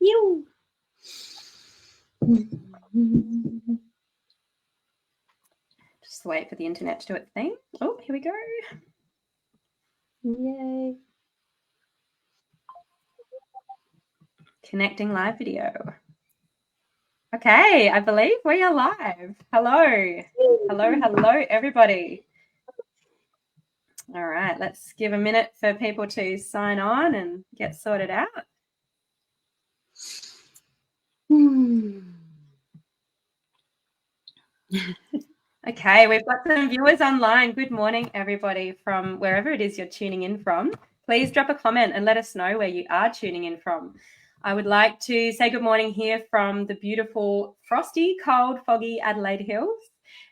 You. Just wait for the internet to do its thing. Oh, here we go. Yay. Connecting live video. Okay, I believe we are live. Hello. Hello, everybody. All right, let's give a minute for people to sign on and get sorted out. Okay, we've got some viewers online. Good morning, everybody, from wherever it is you're tuning in from. Please drop a comment and let us know where you are tuning in from. I would like to say good morning here from the beautiful, frosty, cold, foggy Adelaide Hills.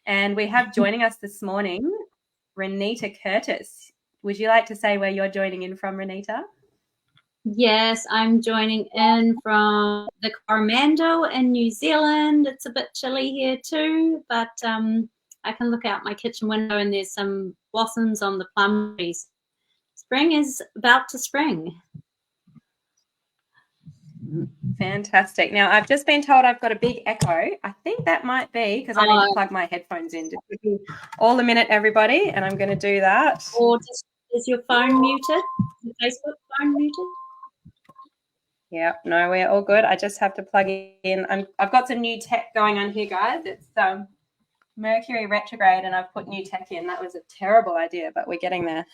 And we have joining us this morning, Raneeta Curtis. Would you like to say where you're joining in from, Raneeta? Yes, I'm joining in from the Coromandel in New Zealand. It's a bit chilly here too, but I can look out my kitchen window and there's some blossoms on the plum trees. Spring is about to spring. Fantastic. Now, I've just been told I've got a big echo. I think that might be because I need to plug my headphones in. Just give me all a minute, everybody, and I'm going to do that. Or is your phone muted? Is your Facebook phone muted? Yeah, no, we're all good. I just have to plug in. I've got some new tech going on here, guys. It's Mercury retrograde, and I've put new tech in. That was a terrible idea, but we're getting there.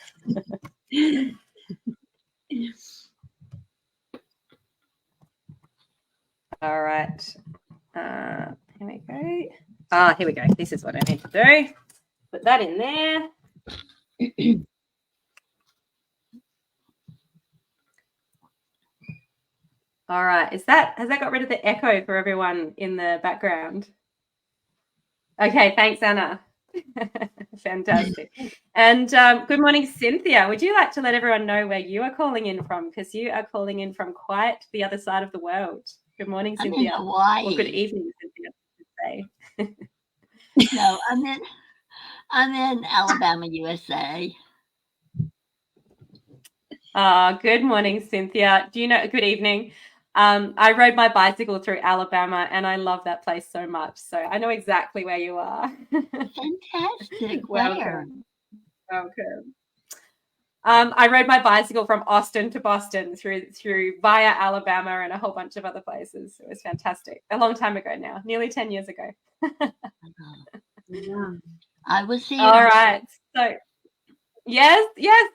All right. Here we go. Here we go. This is what I need to do. Put that in there. All right. Has that got rid of the echo for everyone in the background? Okay. Thanks, Anna. Fantastic. And good morning, Cynthia. Would you like to let everyone know where you are calling in from? Because you are calling in from quite the other side of the world. Good morning, Cynthia. I'm in Hawaii. Or good evening, Cynthia, I should say. No, I'm in Alabama, USA. Good morning, Cynthia. Do you know? Good evening. I rode my bicycle through Alabama, and I love that place so much. So I know exactly where you are. Fantastic. Welcome. I rode my bicycle from Austin to Boston through via Alabama and a whole bunch of other places. It was fantastic. A long time ago now, nearly 10 years ago. Yeah. I was here. All right. So yes,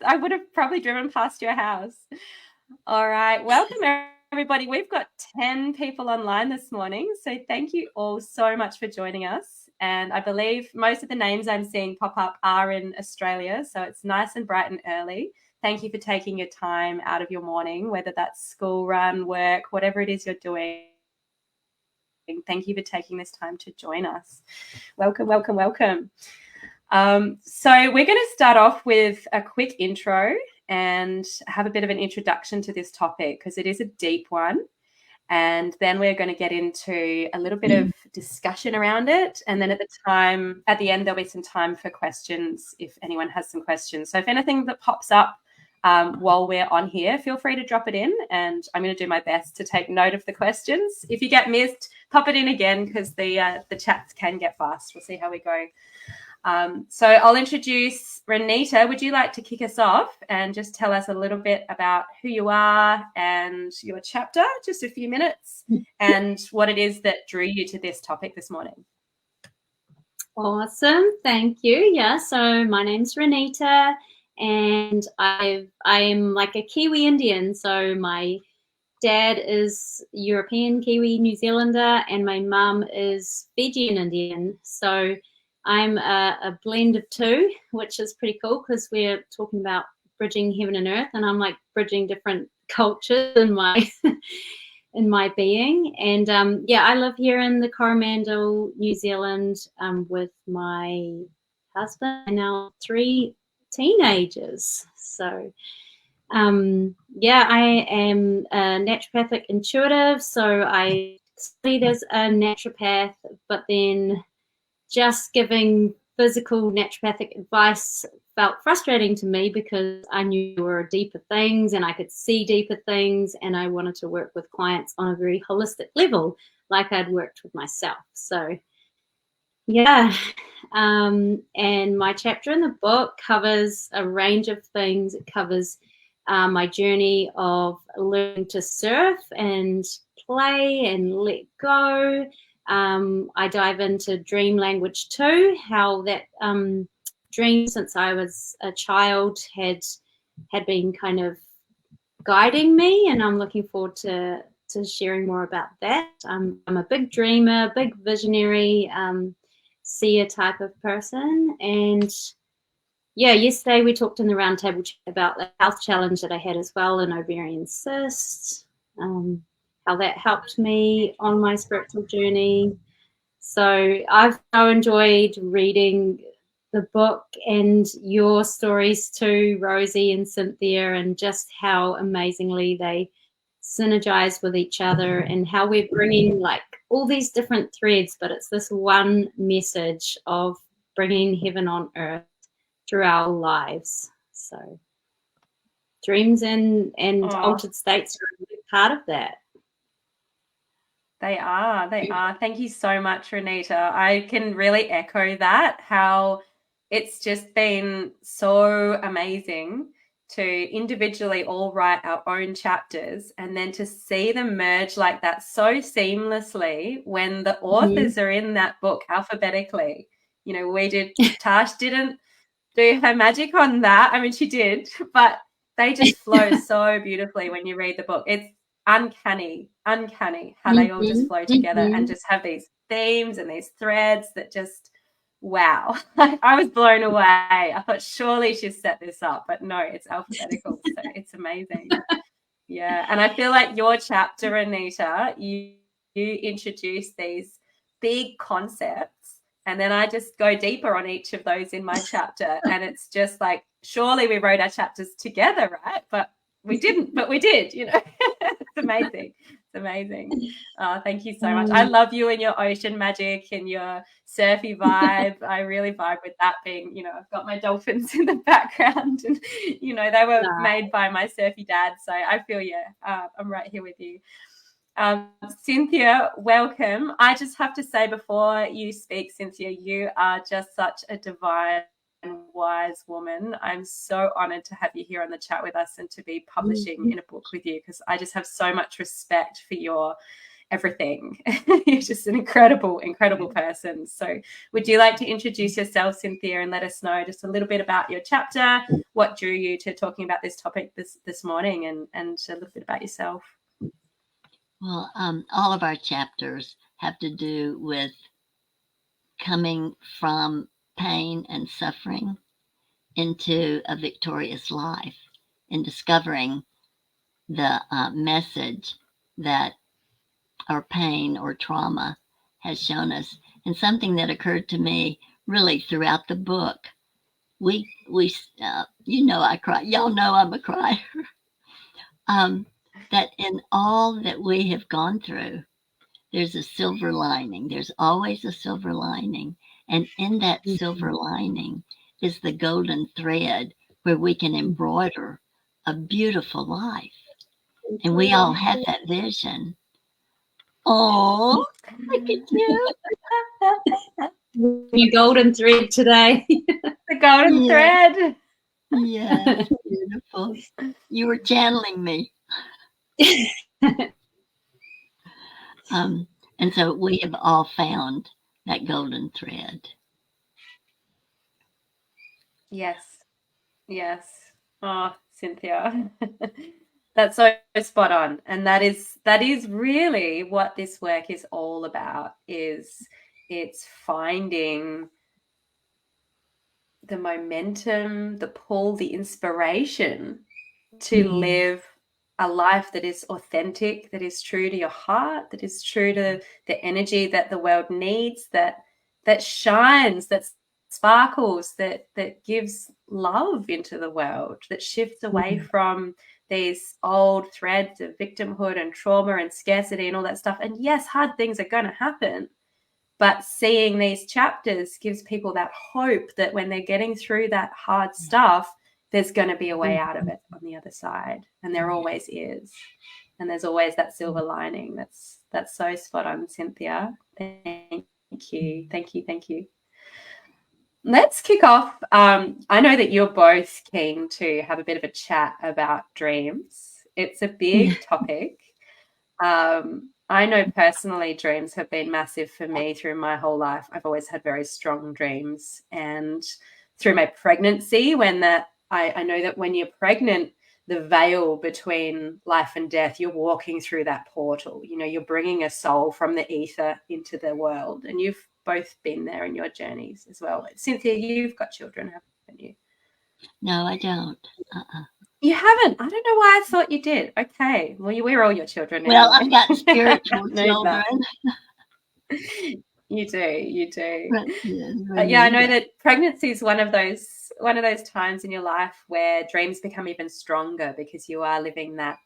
I would have probably driven past your house. All right. Welcome, everybody. We've got 10 people online this morning. So thank you all so much for joining us. And I believe most of the names I'm seeing pop up are in Australia. So it's nice and bright and early. Thank you for taking your time out of your morning, whether that's school run, work, whatever it is you're doing. Thank you for taking this time to join us. Welcome. So we're going to start off with a quick intro and have a bit of an introduction to this topic because it is a deep one. And then we're going to get into a little bit of discussion around it. And then at the end, there'll be some time for questions if anyone has some questions. So if anything that pops up while we're on here, feel free to drop it in. And I'm going to do my best to take note of the questions. If you get missed, pop it in again because the chats can get fast. We'll see how we go. So I'll introduce Raneeta. Would you like to kick us off and just tell us a little bit about who you are and your chapter, just a few minutes, and what it is that drew you to this topic this morning? Awesome. Thank you. Yeah, so my name's Raneeta and I'm like a Kiwi Indian. So my dad is European Kiwi New Zealander and my mum is Fijian Indian. So I'm a blend of two, which is pretty cool because we're talking about bridging heaven and earth, and I'm like bridging different cultures in my in my being. And I live here in the Coromandel, New Zealand, with my husband and now 3 teenagers. So I am a naturopathic intuitive, so I studied as a naturopath, but then just giving physical naturopathic advice felt frustrating to me because I knew there were deeper things and I could see deeper things, and I wanted to work with clients on a very holistic level, like I'd worked with myself. So yeah, and my chapter in the book covers a range of things. It covers my journey of learning to surf and play and let go. I dive into dream language too, how that dream since I was a child had been kind of guiding me, and I'm looking forward to sharing more about that. I'm a big dreamer, big visionary, seer type of person, and yeah, yesterday we talked in the roundtable about the health challenge that I had as well, an ovarian cyst, how that helped me on my spiritual journey. So I've so enjoyed reading the book and your stories too, Rosie and Cynthia, and just how amazingly they synergize with each other and how we're bringing like all these different threads, but it's this one message of bringing heaven on earth through our lives. So dreams and altered states are a big part of that. They are. Thank you so much, Raneeta. I can really echo that, how it's just been so amazing to individually all write our own chapters and then to see them merge like that so seamlessly when the authors are in that book alphabetically. You know, Tash didn't do her magic on that. I mean, she did, but they just flow so beautifully when you read the book. It's uncanny how they all just flow together and just have these themes and these threads that just, wow. I was blown away. I thought surely she's set this up, but no, it's alphabetical. So it's amazing. Yeah. And I feel like your chapter, Raneeta, you introduce these big concepts, and then I just go deeper on each of those in my chapter. And it's just like, surely we wrote our chapters together, right? But we didn't, but we did, you know. It's amazing. It's amazing. Thank you so much. I love you and your ocean magic and your surfy vibe. I really vibe with that being, you know, I've got my dolphins in the background and, you know, they were made by my surfy dad. So I feel, I'm right here with you. Cynthia, welcome. I just have to say before you speak, Cynthia, you are just such a divine and wise woman. I'm so honored to have you here on the chat with us and to be publishing in a book with you, because I just have so much respect for your everything. You're just an incredible person. So would you like to introduce yourself, Cynthia, and let us know just a little bit about your chapter, what drew you to talking about this topic this morning, and a little bit about yourself? Well, all of our chapters have to do with coming from pain and suffering into a victorious life and discovering the message that our pain or trauma has shown us. And something that occurred to me really throughout the book, we you know I cry. Y'all know I'm a crier. That in all that we have gone through, there's a silver lining. There's always a silver lining. And in that silver lining is the golden thread where we can embroider a beautiful life. And we all have that vision. Oh, look at you. Your golden thread today. The golden thread. Yeah, beautiful. You were channeling me. And so we have all found that golden thread. Yes. Oh, Cynthia. That's so spot on. And that is really what this work is all about, is it's finding the momentum, the pull, the inspiration to live a life that is authentic, that is true to your heart, that is true to the energy that the world needs, that shines, that sparkles, that gives love into the world, that shifts away from these old threads of victimhood and trauma and scarcity and all that stuff. And yes, hard things are going to happen, But seeing these chapters gives people that hope that when they're getting through that hard stuff, there's going to be a way out of it on the other side. And there always is. And there's always that silver lining. That's so spot on, Cynthia. Thank you. Thank you. Thank you. Let's kick off. I know that you're both keen to have a bit of a chat about dreams. It's a big topic. I know personally dreams have been massive for me through my whole life. I've always had very strong dreams. And through my pregnancy, I know that when you're pregnant, the veil between life and death, you're walking through that portal. You know, you're bringing a soul from the ether into the world. And you've both been there in your journeys as well. Cynthia, you've got children, haven't you? No, I don't. You haven't? I don't know why I thought you did. Okay. Well, we're all your children now. Well, I've got spiritual children. You do. But yeah, I know that pregnancy is one of those times in your life where dreams become even stronger because you are living that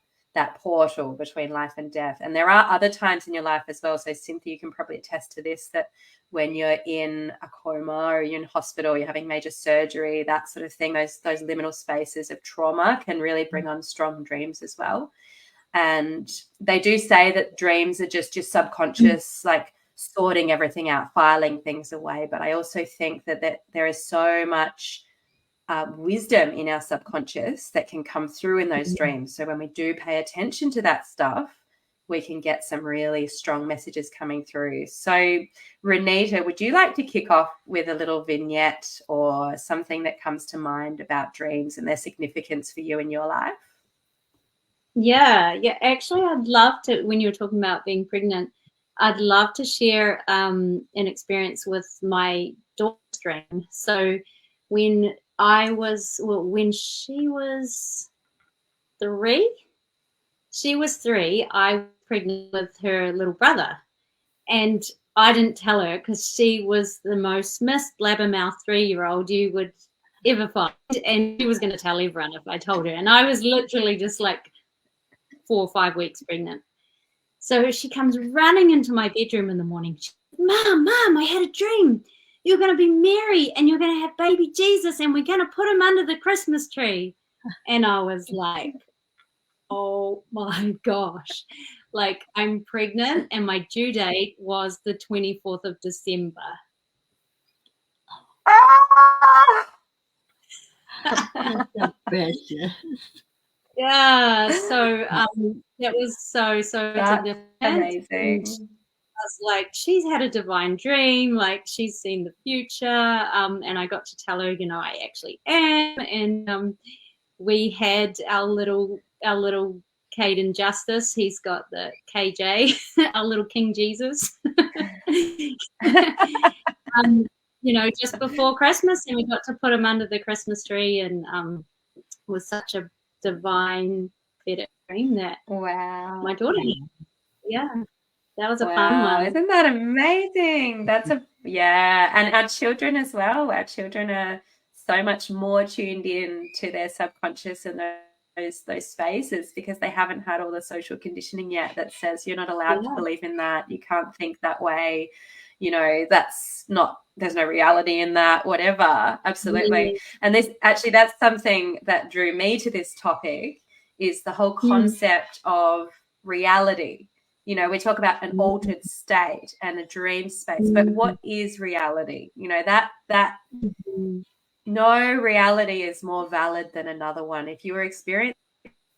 portal between life and death. And there are other times in your life as well. So Cynthia, you can probably attest to this, that when you're in a coma or you're in hospital, you're having major surgery, that sort of thing, those liminal spaces of trauma can really bring on strong dreams as well. And they do say that dreams are just your subconscious, like sorting everything out, filing things away. But I also think that there is so much wisdom in our subconscious that can come through in those dreams. So when we do pay attention to that stuff, we can get some really strong messages coming through. So Raneeta, would you like to kick off with a little vignette or something that comes to mind about dreams and their significance for you in your life? Yeah. Actually, I'd love to, when you were talking about being pregnant, I'd love to share an experience with my daughter's dream. So when she was 3, I was pregnant with her little brother. And I didn't tell her because she was the most missed blabbermouth 3-year-old you would ever find. And she was going to tell everyone if I told her. And I was literally just like 4 or 5 weeks pregnant. So she comes running into my bedroom in the morning. She said, Mom, I had a dream. You're going to be Mary and you're going to have baby Jesus and we're going to put him under the Christmas tree. And I was like, oh my gosh. Like, I'm pregnant and my due date was the 24th of December. That's so precious. Yeah, so that was so significant. Amazing. I was like, she's had a divine dream, like she's seen the future, and I got to tell her, I actually am, and we had our little Caden Justice. He's got the KJ, our little King Jesus. Just before Christmas, and we got to put him under the Christmas tree, and was such a divine dream that my daughter had. Yeah. That was a fun one. Isn't that amazing? And our children as well. Our children are so much more tuned in to their subconscious and those spaces because they haven't had all the social conditioning yet that says you're not allowed to believe in that. You can't think that way. There's no reality in that, whatever. Absolutely. And that's something that drew me to this topic is the whole concept of reality. We talk about an altered state and a dream space, but what is reality? That no reality is more valid than another one. If you are experiencing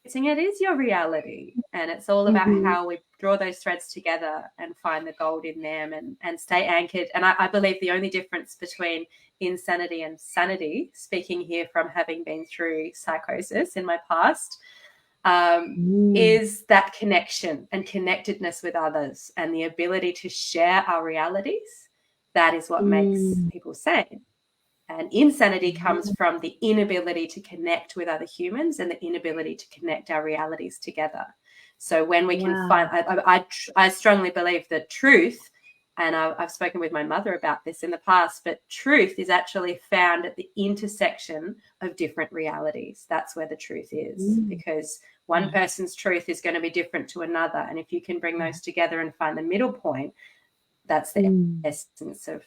it, is your reality. And it's all about how we draw those threads together and find the gold in them and stay anchored. And I believe the only difference between insanity and sanity, speaking here from having been through psychosis in my past, is that connection and connectedness with others and the ability to share our realities. That is what makes people sane. And insanity comes from the inability to connect with other humans and the inability to connect our realities together. So when we can find, I strongly believe that truth, and I've spoken with my mother about this in the past, but truth is actually found at the intersection of different realities. That's where the truth is, because one person's truth is going to be different to another. And if you can bring those together and find the middle point, that's the essence of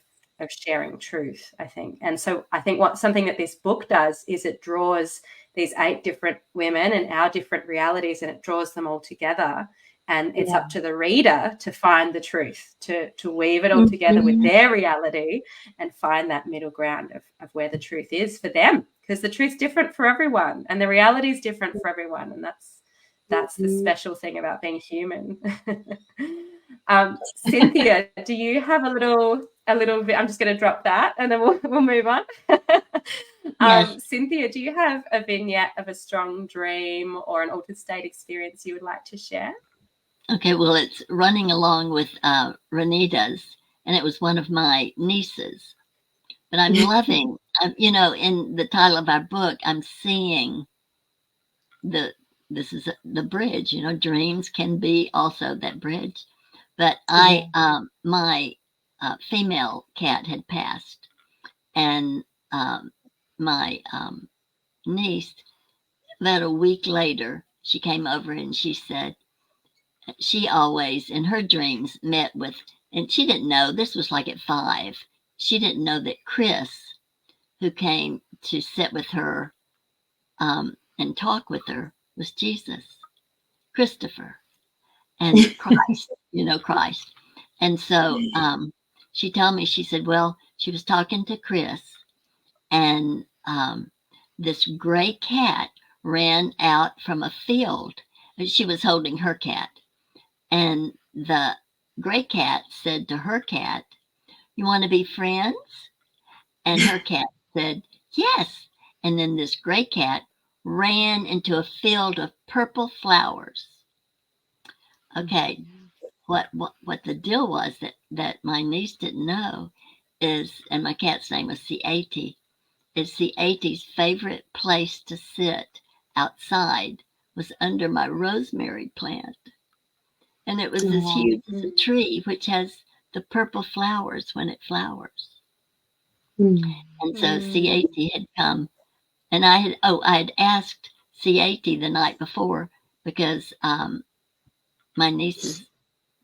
sharing truth, I think. And so I think something that this book does is it draws these 8 different women and our different realities, and it draws them all together. And it's up to the reader to find the truth, to weave it all together with their reality and find that middle ground of where the truth is for them, because the truth's different for everyone and the reality is different for everyone. And that's the special thing about being human. Cynthia, do you have a little bit? I'm just going to drop that and then we'll move on. Yes. Cynthia, do you have a vignette of a strong dream or an altered state experience you would like to share? Okay, well, it's running along with Raneeta's, and it was one of my nieces. But I'm loving, in the title of our book, I'm seeing this is the bridge. Dreams can be also that bridge. But my female cat had passed, and my niece, about a week later, she came over and she said, she always in her dreams met with, and she didn't know, this was like at 5, she didn't know that Chris, who came to sit with her and talk with her, was Jesus, Christopher, and Christ, Christ. And so she told me, she said, well, she was talking to Chris, and this gray cat ran out from a field. She was holding her cat. And the gray cat said to her cat, you want to be friends? And her cat said, yes. And then this gray cat ran into a field of purple flowers. Okay, what the deal was that my niece didn't know is, and my cat's name was C80, is C80's favorite place to sit outside was under my rosemary plant. And it was as huge as a tree, which has the purple flowers when it flowers. And so C80 had come, and I had asked C80 the night before because my niece's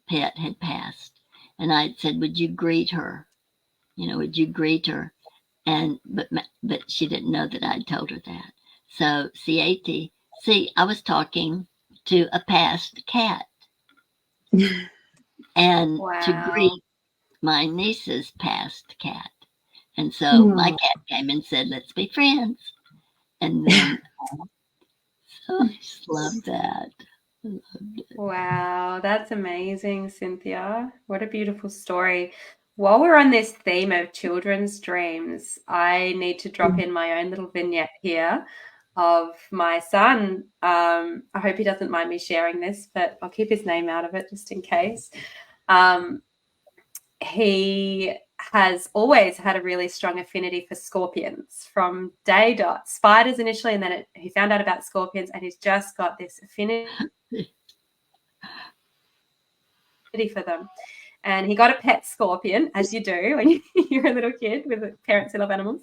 pet had passed, and I had said, "Would you greet her? Would you greet her?" And but she didn't know that I'd told her that. So C80, I was talking to a past cat. And to greet my niece's past cat. And so my cat came and said, let's be friends. And then so I just love that. I loved it. Wow, that's amazing, Cynthia. What a beautiful story. While we're on this theme of children's dreams, I need to drop in my own little vignette here of my son. I hope he doesn't mind me sharing this, but I'll keep his name out of it just in case. He has always had a really strong affinity for scorpions from day dot. Spiders initially, and then he found out about scorpions, and he's just got this affinity for them. And he got a pet scorpion, as you do when you're a little kid with parents who love animals.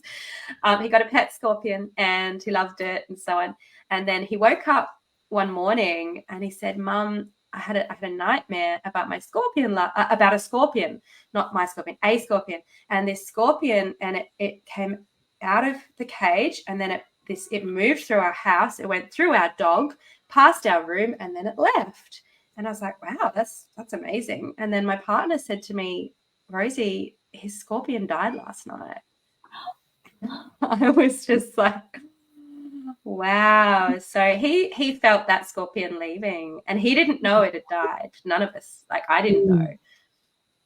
He got a pet scorpion and he loved it and so on. And then he woke up one morning and he said, Mum, I had a nightmare about my scorpion, about a scorpion, not my scorpion, a scorpion. And this scorpion, and it came out of the cage, and then it moved through our house. It went through our dog, past our room, and then it left. And I was like, wow, that's amazing. And then my partner said to me, Rosie, his scorpion died last night. I was just like, wow. So he felt that scorpion leaving, and he didn't know it had died. None of us, I didn't know.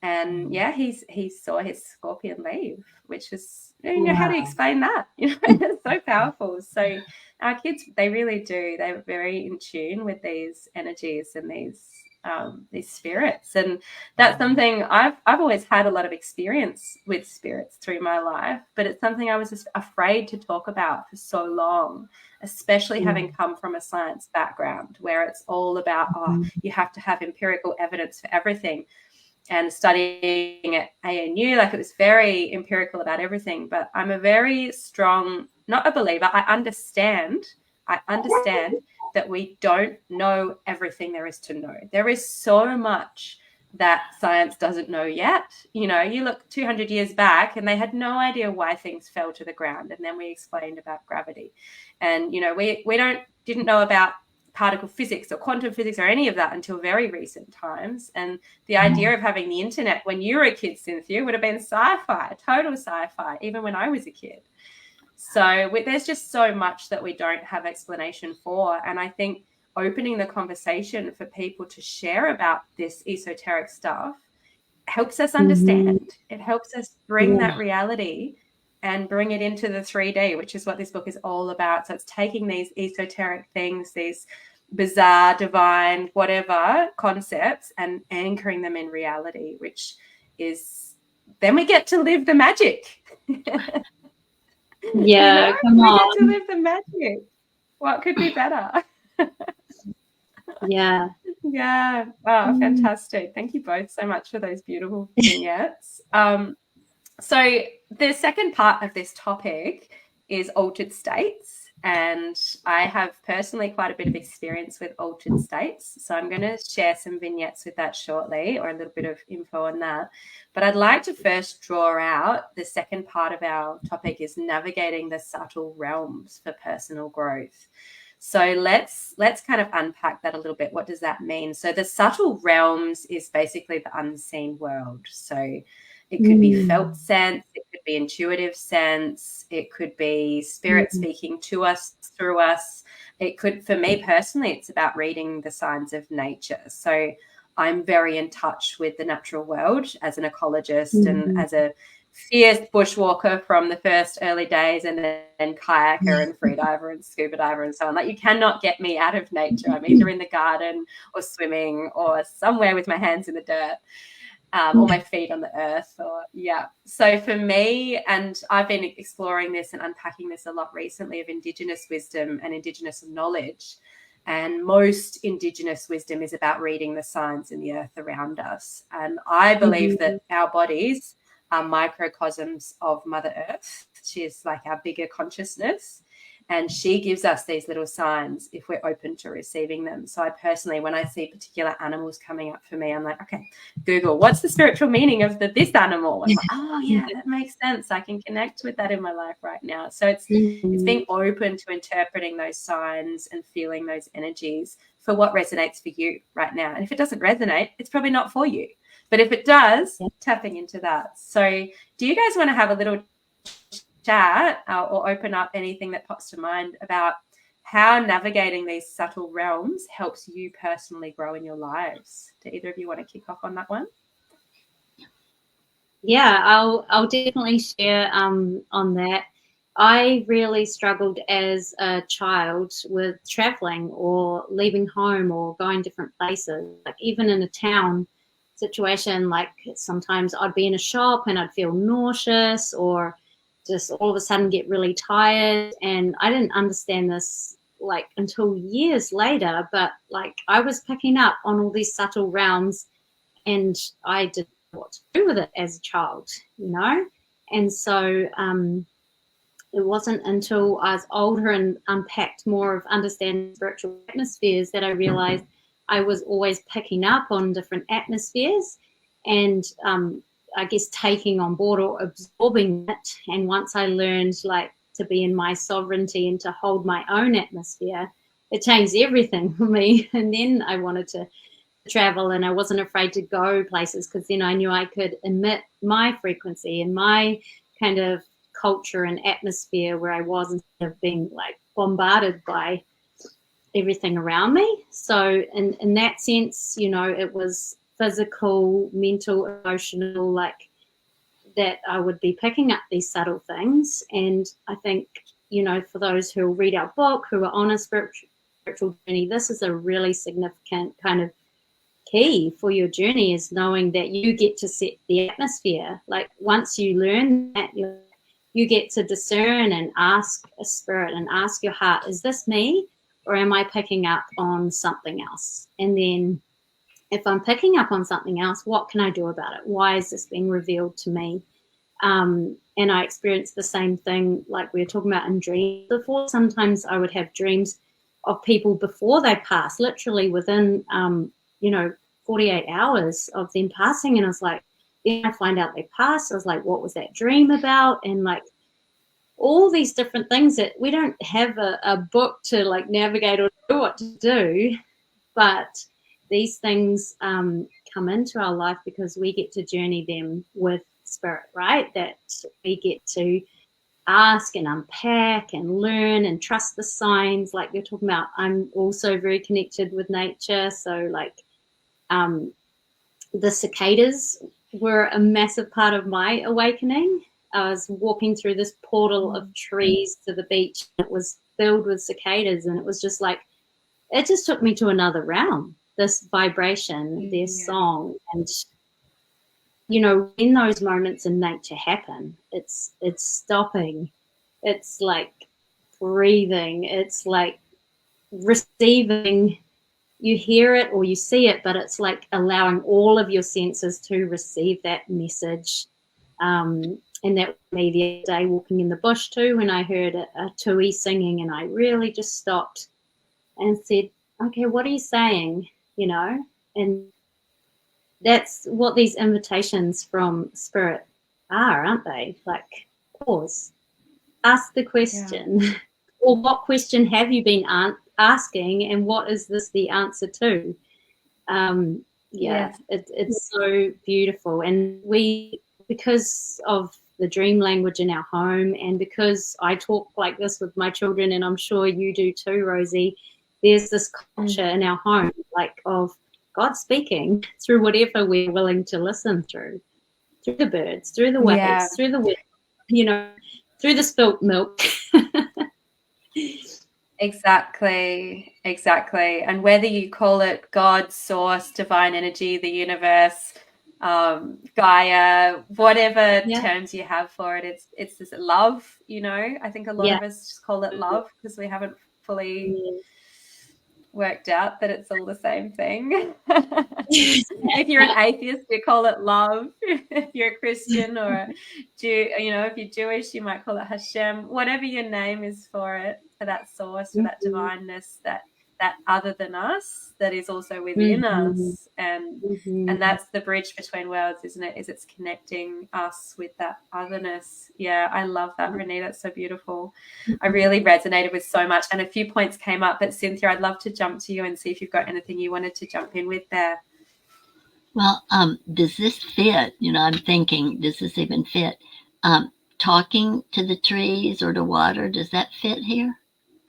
And yeah, he saw his scorpion leave, which is, how do you explain that? It's so powerful. So our kids, they really do. They're very in tune with these energies and these spirits. And that's something I've always had a lot of experience with spirits through my life, but it's something I was just afraid to talk about for so long, especially having come from a science background where it's all about, you have to have empirical evidence for everything. And studying at ANU, it was very empirical about everything. But I'm a very strong, not a believer. I understand that we don't know everything there is to know. There is so much that science doesn't know yet. You know, you look 200 years back and they had no idea why things fell to the ground. And then we explained about gravity. And, you know, we didn't know about particle physics or quantum physics or any of that until very recent times. And the idea of having the internet when you were a kid, Cynthia, would have been sci-fi, total sci-fi, even when I was a kid. So there's just so much that we don't have explanation for. And I think opening the conversation for people to share about this esoteric stuff helps us understand. It helps us bring that reality and bring it into the 3D, which is what this book is all about. So it's taking these esoteric things, these bizarre, divine, whatever concepts, and anchoring them in reality, which is then we get to live the magic. Yeah, come on. We get to live the magic. What could be better? Yeah. Yeah. Oh, fantastic. Thank you both so much for those beautiful vignettes. So the second part of this topic is altered states. And I have personally quite a bit of experience with altered states. So I'm going to share some vignettes with that shortly, or a little bit of info on that. But I'd like to first draw out the second part of our topic is navigating the subtle realms for personal growth. So let's kind of unpack that a little bit. What does that mean? So the subtle realms is basically the unseen world. So it could be felt sense, it could be intuitive sense, it could be spirit speaking to us, through us. It could, for me personally, it's about reading the signs of nature. So I'm very in touch with the natural world as an ecologist and as a fierce bushwalker from the first early days, and then kayaker and freediver and scuba diver and so on. Like, you cannot get me out of nature. I'm either in the garden or swimming or somewhere with my hands in the dirt. Or my feet on the earth, So for me, and I've been exploring this and unpacking this a lot recently, of Indigenous wisdom and Indigenous knowledge. And most Indigenous wisdom is about reading the signs in the earth around us. And I believe that our bodies are microcosms of Mother Earth. She is like our bigger consciousness. And she gives us these little signs if we're open to receiving them. So I personally, when I see particular animals coming up for me, I'm like, okay, Google, what's the spiritual meaning of this animal? I'm like, oh, yeah, that makes sense. I can connect with that in my life right now. So it's being open to interpreting those signs and feeling those energies for what resonates for you right now. And if it doesn't resonate, it's probably not for you. But if it does, tapping into that. So do you guys want to have a little chat or open up anything that pops to mind about how navigating these subtle realms helps you personally grow in your lives? Do either of you want to kick off on that one? Yeah, I'll definitely share on that. I really struggled as a child with traveling or leaving home or going different places. Like, even in a town situation, like sometimes I'd be in a shop and I'd feel nauseous or just all of a sudden get really tired. And I didn't understand this like until years later, but like I was picking up on all these subtle realms and I didn't know what to do with it as a child, you know? And so it wasn't until I was older and unpacked more of understanding spiritual atmospheres that I realized I was always picking up on different atmospheres and I guess taking on board or absorbing it. And once I learned like to be in my sovereignty and to hold my own atmosphere, it changed everything for me. And then I wanted to travel and I wasn't afraid to go places because then I knew I could emit my frequency and my kind of culture and atmosphere where I was, instead of being like bombarded by everything around me. So in that sense, you know, it was physical, mental, emotional, like that I would be picking up these subtle things. And I think, you know, for those who read our book, who are on a spiritual journey, this is a really significant kind of key for your journey, is knowing that you get to set the atmosphere. Like, once you learn that, you get to discern and ask a spirit and ask your heart, is this me or am I picking up on something else? And then if I'm picking up on something else, what can I do about it? Why is this being revealed to me? And I experienced the same thing like we were talking about in dreams before. Sometimes I would have dreams of people before they pass, literally within, you know, 48 hours of them passing. And I was like, then I find out they passed. I was like, what was that dream about? And like all these different things that we don't have a book to like navigate or know what to do. But these things come into our life because we get to journey them with spirit, right? That we get to ask and unpack and learn and trust the signs like you're talking about. I'm also very connected with nature. So like the cicadas were a massive part of my awakening. I was walking through this portal of trees to the beach. It was filled with cicadas, and it was just like, it just took me to another realm, this vibration, their song. And, you know, when those moments in nature happen, it's stopping. It's like breathing. It's like receiving. You hear it or you see it, but it's like allowing all of your senses to receive that message. And that was me the other day walking in the bush too, when I heard a tui singing, and I really just stopped and said, okay, what are you saying? You know, and that's what these invitations from spirit are, aren't they? Like, pause, ask the question, or what question have you been asking, and what is this the answer to? It's so beautiful. And we, because of the dream language in our home, and because I talk like this with my children, and I'm sure you do too, Rosie, there's this culture in our home, like, of God speaking through whatever we're willing to listen through the birds, through the waves, through the wind, you know, through the spilt milk. Exactly. And whether you call it God, source, divine energy, the universe, Gaia, whatever terms you have for it, it's this love, you know. I think a lot of us just call it love because we haven't fully worked out that it's all the same thing. If you're an atheist, you call it love. If you're a Christian or a Jew, you know, if you're Jewish, you might call it Hashem. Whatever your name is for it, for that source, for that divineness, that other than us, that is also within us, and that's the bridge between worlds, isn't it? Is it's connecting us with that otherness. Yeah, I love that, Raneeta. That's so beautiful. I really resonated with so much, and a few points came up. But Cynthia, I'd love to jump to you and see if you've got anything you wanted to jump in with there. Well, does this fit? You know, I'm thinking, does this even fit? Talking to the trees or to water, does that fit here?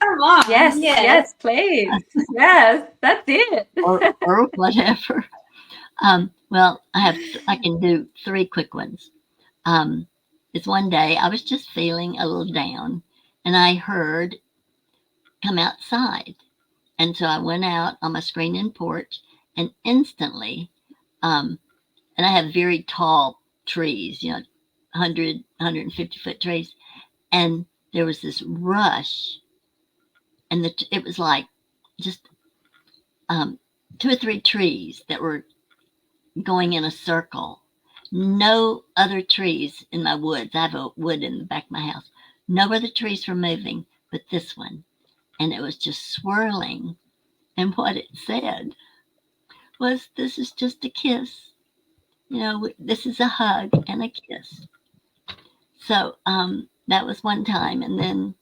Come on. Yes, please. Yes, that's it. or whatever. Well, I can do 3 quick ones. It's one day I was just feeling a little down, and I heard, come outside. And so I went out on my screened-in porch, and instantly, and I have very tall trees, you know, 100, 150-foot trees, and there was this rush, and it was like just 2 or 3 trees that were going in a circle. No other trees in my woods. I have a wood in the back of my house. No other trees were moving but this one. And it was just swirling. And what it said was, this is just a kiss. You know, this is a hug and a kiss. So that was one time. And then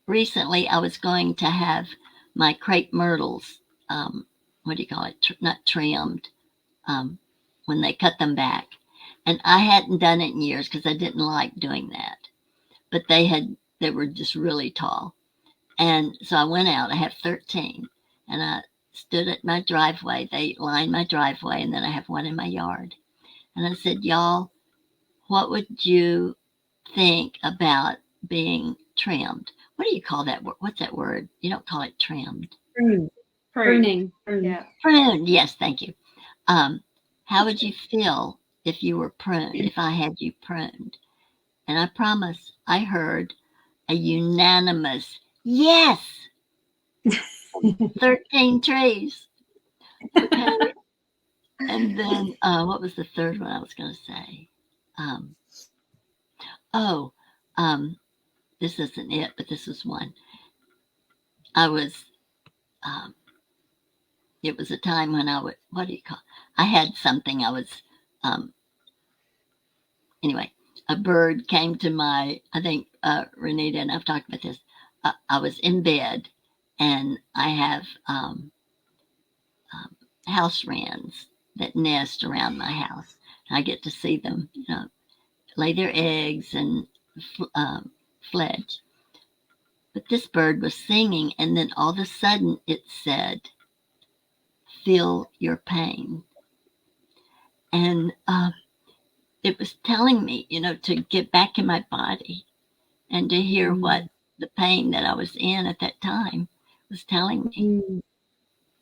recently I was going to have my crepe myrtles, what do you call it? Not trimmed, when they cut them back. And I hadn't done it in years because I didn't like doing that. But they were just really tall. And so I went out. I have 13. And I stood at my driveway. They lined my driveway, and then I have one in my yard. And I said, y'all, what would you think about being trimmed? What do you call that? What's that word? You don't call it trimmed. Pruning. Yeah. Pruned. Yes, thank you. How would you feel if you were pruned, if I had you pruned? And I promise I heard a unanimous yes. 13 trees. Okay. And then what was the third one I was going to say? This isn't it, but this is one. I was it was a time when I had something I was, anyway, a bird came to I think Raneeta and I've talked about this. I was in bed and I have house wrens that nest around my house. I get to see them, lay their eggs and fledge. But this bird was singing, and then all of a sudden it said, "Feel your pain." And it was telling me, to get back in my body and to hear what the pain that I was in at that time was telling me.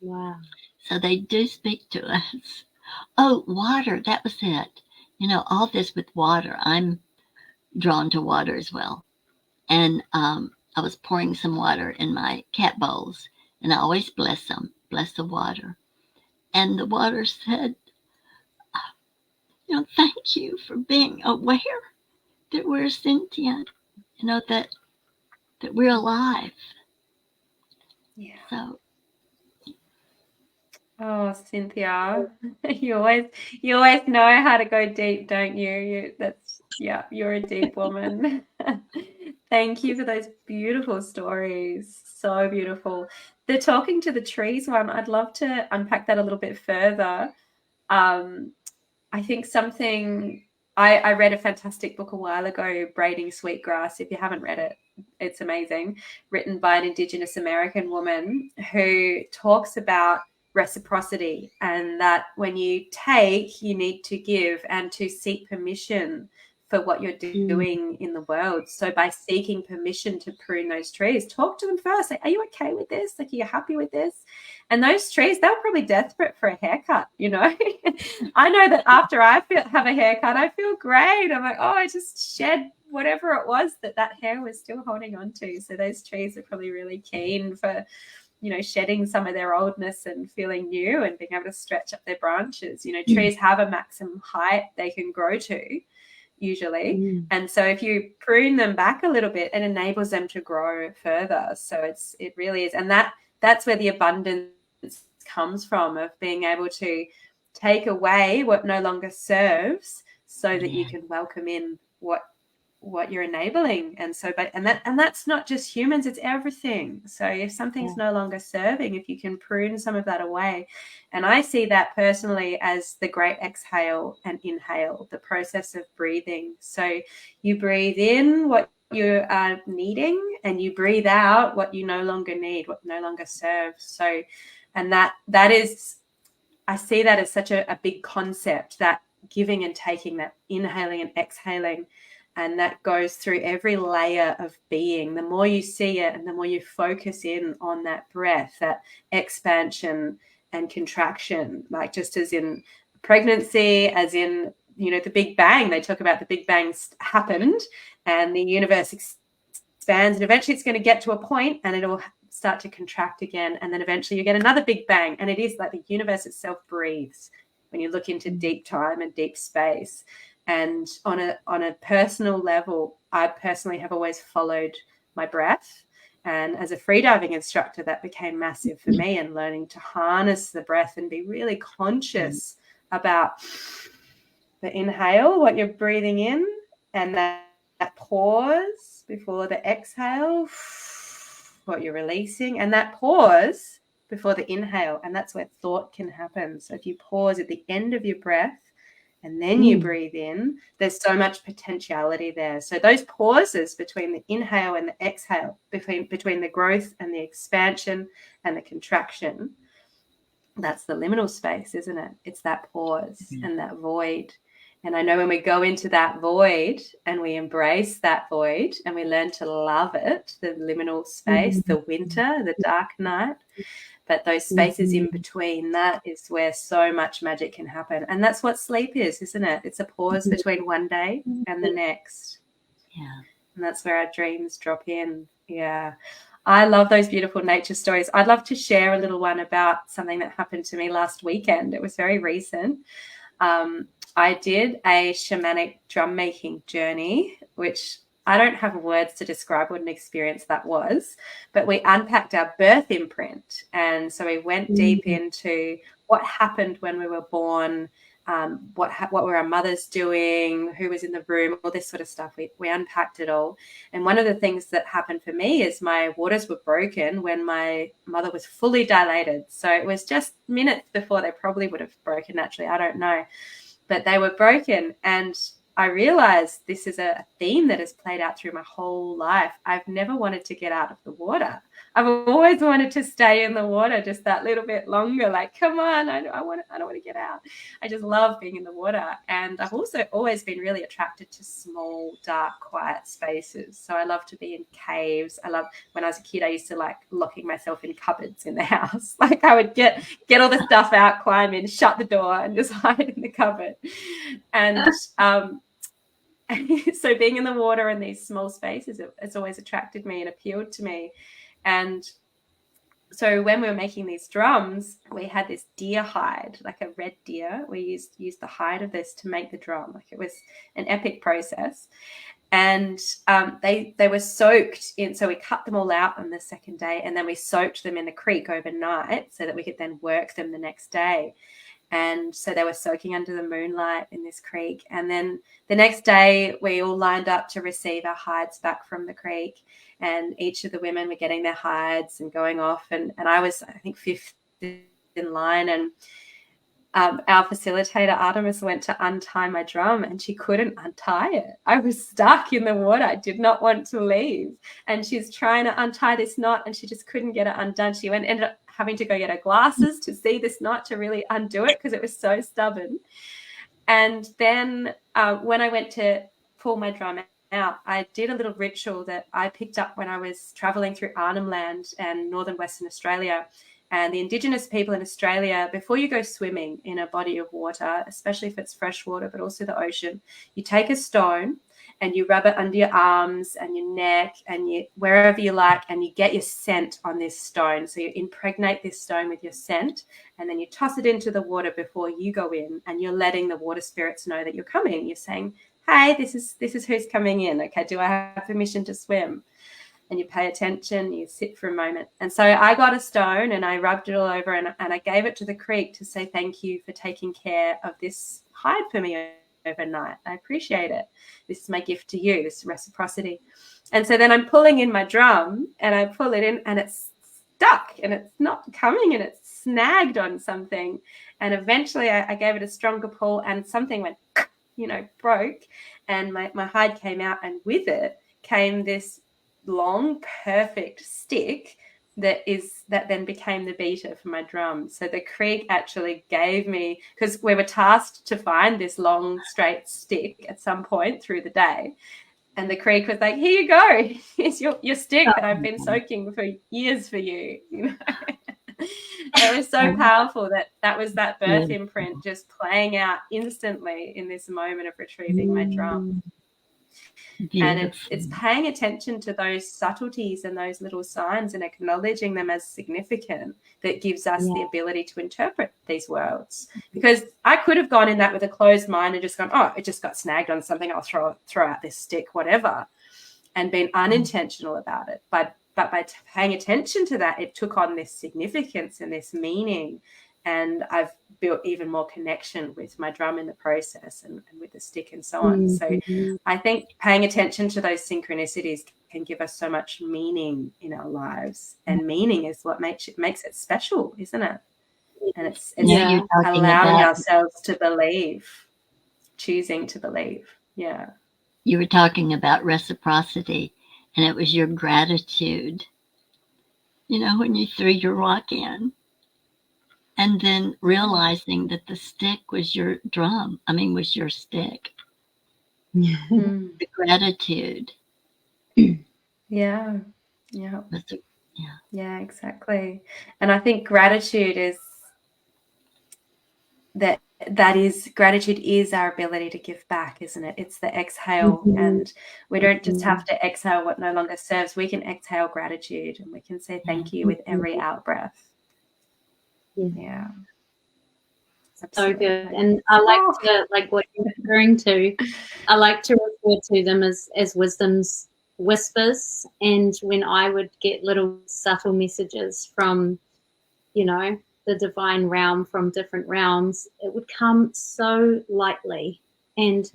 Wow. So they do speak to us. Oh, water, that was it. All this with water. I'm drawn to water as well. And I was pouring some water in my cat bowls, and I always bless them, bless the water. And the water said, thank you for being aware that we're sentient, that we're alive. Yeah. So. Oh, Cynthia, you always know how to go deep, don't you? You're a deep woman. Thank you for those beautiful stories. So beautiful. The talking to the trees one, I'd love to unpack that a little bit further. I think I read a fantastic book a while ago, Braiding Sweetgrass. If you haven't read it, it's amazing. Written by an Indigenous American woman who talks about reciprocity, and that when you take, you need to give and to seek permission for what you're doing in the world. So by seeking permission to prune those trees, talk to them first. Like, are you okay with this? Like, are you happy with this? And those trees, they were probably desperate for a haircut, I know that after I have a haircut, I feel great. I'm like, oh, I just shed whatever it was that hair was still holding on to. So those trees are probably really keen for, shedding some of their oldness and feeling new and being able to stretch up their branches. Trees have a maximum height they can grow to usually. And so if you prune them back a little bit, it enables them to grow further. So it really is. And that's where the abundance comes from, of being able to take away what no longer serves so that you can welcome in what you're enabling. And so that's not just humans, it's everything. So if something's no longer serving, if you can prune some of that away. And I see that personally as the great exhale and inhale, the process of breathing. So you breathe in what you are needing, and you breathe out what you no longer need, what no longer serves. So, and that is, I see that as such a big concept, that giving and taking, that inhaling and exhaling. And that goes through every layer of being. The more you see it and the more you focus in on that breath, that expansion and contraction, like just as in pregnancy, as in, the Big Bang. They talk about the Big Bang happened and the universe expands, and eventually it's going to get to a point and it'll start to contract again. And then eventually you get another Big Bang. And it is like the universe itself breathes when you look into deep time and deep space. And on a personal level, I personally have always followed my breath. And as a freediving instructor, that became massive for me, and learning to harness the breath and be really conscious about the inhale, what you're breathing in, and that pause before the exhale, what you're releasing, and that pause before the inhale. And that's where thought can happen. So if you pause at the end of your breath, and then you breathe in, there's so much potentiality there. So those pauses between the inhale and the exhale, between the growth and the expansion and the contraction, that's the liminal space, isn't it? It's that pause and that void. And I know when we go into that void and we embrace that void and we learn to love it, the liminal space, the winter, the dark night, but those spaces in between, that is where so much magic can happen. And that's what sleep is, isn't it? It's a pause between one day and the next. Yeah. And that's where our dreams drop in. Yeah. I love those beautiful nature stories. I'd love to share a little one about something that happened to me last weekend. It was very recent. I did a shamanic drum making journey, which I don't have words to describe what an experience that was, but we unpacked our birth imprint. And so we went deep into what happened when we were born, what were our mothers doing, who was in the room, all this sort of stuff. We unpacked it all. And one of the things that happened for me is my waters were broken when my mother was fully dilated. So it was just minutes before they probably would have broken naturally. I don't know. But they were broken. And I realized this is a theme that has played out through my whole life. I've never wanted to get out of the water. I've always wanted to stay in the water just that little bit longer. Like, come on, I don't want to get out. I just love being in the water. And I've also always been really attracted to small, dark, quiet spaces. So I love to be in caves. When I was a kid, I used to like locking myself in cupboards in the house. Like I would get all the stuff out, climb in, shut the door, and just hide in the cupboard. And so being in the water in these small spaces, it's always attracted me and appealed to me. And so when we were making these drums, we had this deer hide, like a red deer. We used the hide of this to make the drum. Like it was an epic process. And they were soaked in, so we cut them all out on the second day, and then we soaked them in the creek overnight so that we could then work them the next day. And so they were soaking under the moonlight in this creek. And then the next day, we all lined up to receive our hides back from the creek. And each of the women were getting their hides and going off. And I was, I think, fifth in line. And our facilitator, Artemis, went to untie my drum and she couldn't untie it. I was stuck in the water. I did not want to leave. And she's trying to untie this knot and she just couldn't get it undone. She ended up having to go get her glasses to see this knot to really undo it because it was so stubborn. And then when I went to pull my drum out, I did a little ritual that I picked up when I was traveling through Arnhem Land and northern Western Australia. And the Indigenous people in Australia, before you go swimming in a body of water, especially if it's fresh water, but also the ocean, you take a stone and you rub it under your arms and your neck and wherever you like, and you get your scent on this stone. So you impregnate this stone with your scent, and then you toss it into the water before you go in, and you're letting the water spirits know that you're coming. You're saying, hey, this is who's coming in. Okay, do I have permission to swim? And you pay attention, you sit for a moment. And so I got a stone and I rubbed it all over and I gave it to the creek to say thank you for taking care of this hide for me overnight. I appreciate it. This is my gift to you, this reciprocity. And so then I'm pulling in my drum and I pull it in and it's stuck and it's not coming and it's snagged on something. And eventually I gave it a stronger pull and something went, broke, and my hide came out, and with it came this long, perfect stick that then became the beater for my drum. So the creek actually gave me, because we were tasked to find this long, straight stick at some point through the day. And the creek was like, here you go. Here's your stick that I've been soaking for years for you. It was so powerful that was that birth imprint just playing out instantly in this moment of retrieving my drum. And it's paying attention to those subtleties and those little signs and acknowledging them as significant that gives us the ability to interpret these worlds. Because I could have gone in that with a closed mind and just gone, oh, it just got snagged on something, I'll throw out this stick, whatever, and been unintentional about it. But by paying attention to that, it took on this significance and this meaning. And I've built even more connection with my drum in the process and with the stick and so on. So I think paying attention to those synchronicities can give us so much meaning in our lives. And meaning is what makes it special, isn't it? And it's allowing ourselves to believe, choosing to believe. Yeah. You were talking about reciprocity, and it was your gratitude, when you threw your rock in. And then realizing that the stick was your drum. Was your stick. The gratitude. Yeah. Yeah, exactly. And I think gratitude is gratitude is our ability to give back, isn't it? It's the exhale. And we don't just have to exhale what no longer serves. We can exhale gratitude and we can say thank you with every out breath. Yeah. So good. And I like to, like what you're referring to, I like to refer to them as wisdom's whispers. And when I would get little subtle messages from, you know, the divine realm, from different realms, it would come so lightly. And